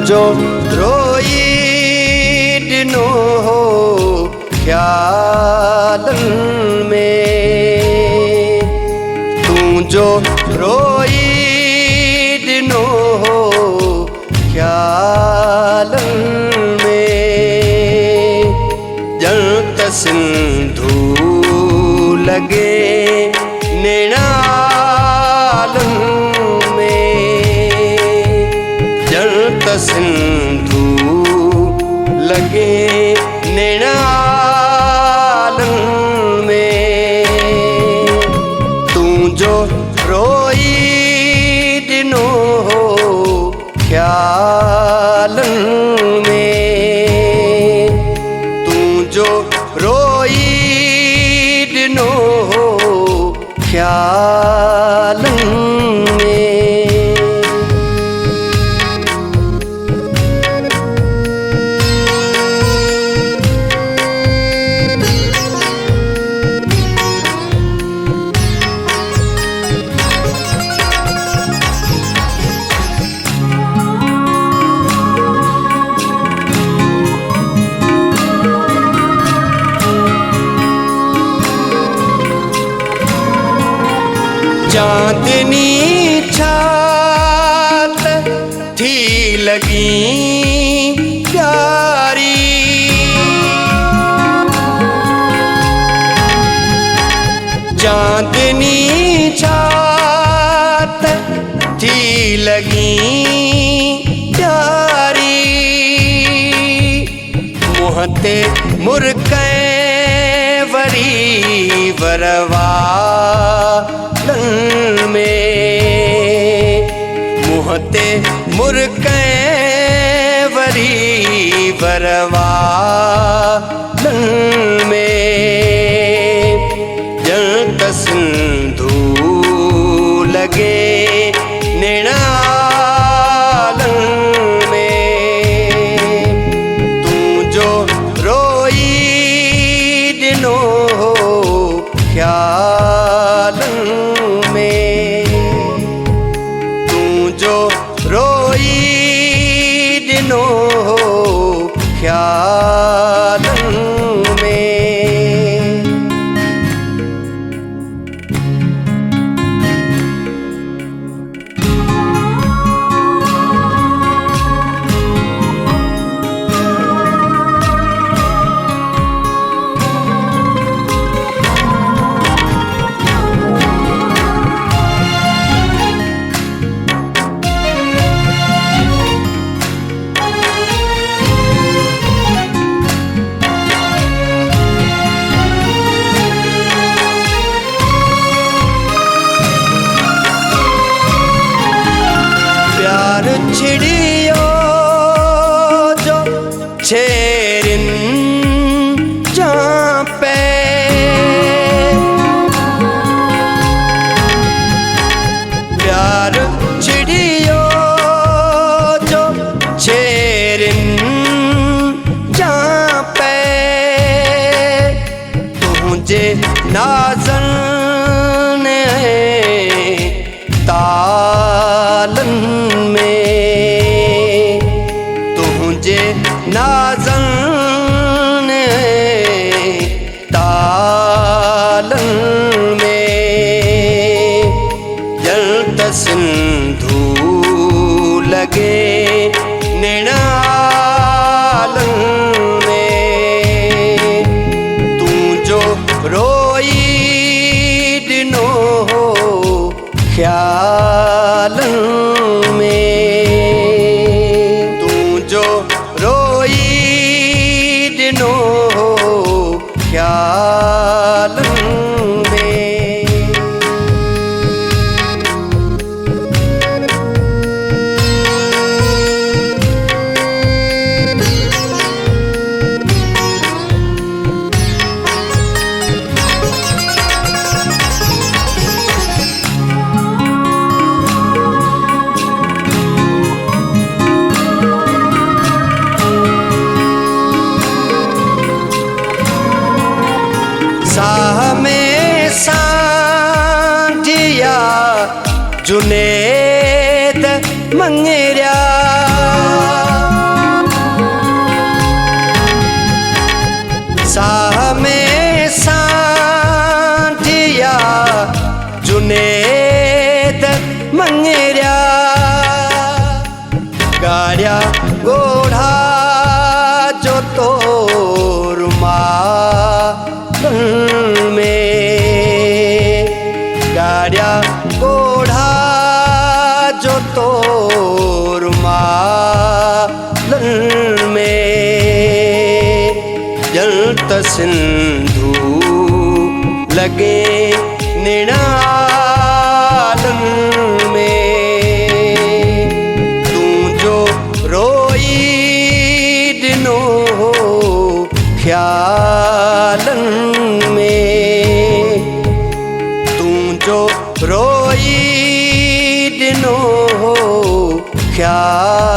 जो रोई दिनो हो ख्यालन में, तू जो रोई दिनो हो ख्यालन में, जल सिंधु लगे निरालन में, जल सिंधु लगे निरालन में, तू जो रोई दिनो हो ख्यालन में, तू जो रोई दिनो हो ख्यालन में। चांदनी छात थी लगी प्यारी, चांदनी छात थी लगी प्यारी, मोहते मुरकै वरी वरवालन में, मोहते मुरकै वरी वरवालन में, जल सिंधु लगे निरालन में, तू जो रोई दिनो हो ख्यालन में, तू जो रोई दिनो हो ख्यालन में। प्यार छिड़ियो जो छेरिन जापे, प्यार छिड़ियो जो छेरिन जापे, तुझे नाज़न तालन में, तुझे नाज़न तालन में, जल सिंधु लगे निरालन में, तू जो रोई दिनो हो ख्यालन में, तू जो रोई दिनो हो ख्यालन में। जुनेद मंगेरिया मंगेरिया गाड़िया गोढ़ा जो तोर मालन में गाड़िया गोढ़ा जो तोर मालन में जल त सिंधु लगे निणालन में तू जो रोई दिनो हो ख्यालन में तू जो रोई दिनो हो ख्याल